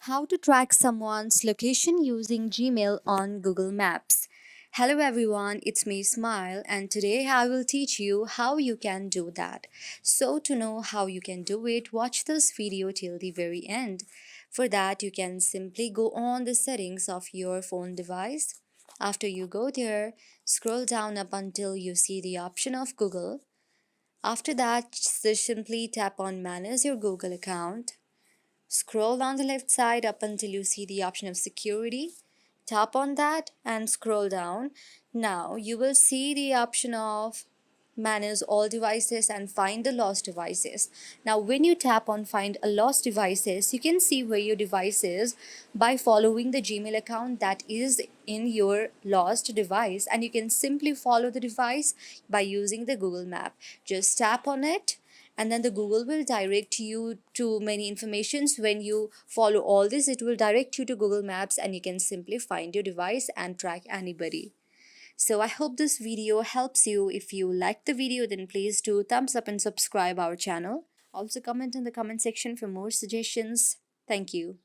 How to track someone's location using Gmail on Google Maps. Hello everyone, it's me Smile, and today I will teach you how you can do that. So to know how you can do it, watch this video till the very end. For that, you can simply go on the settings of your phone device. After you go there, scroll down up until you see the option of Google. After that, just simply tap on Manage your Google account. Scroll down the left side up until you see the option of security. Tap on that and scroll down. Now you will see the option of manage all devices and find the lost devices. Now when you tap on find a lost devices, you can see where your device is by following the Gmail account that is in your lost device, and you can simply follow the device by using the Google map. Just tap on it and then the Google will direct you to many informations. When you follow all this, it will direct you to Google Maps and you can simply find your device and track anybody. So I hope this video helps you. If you like the video, then please do thumbs up and subscribe our channel. Also comment in the comment section for more suggestions. Thank you.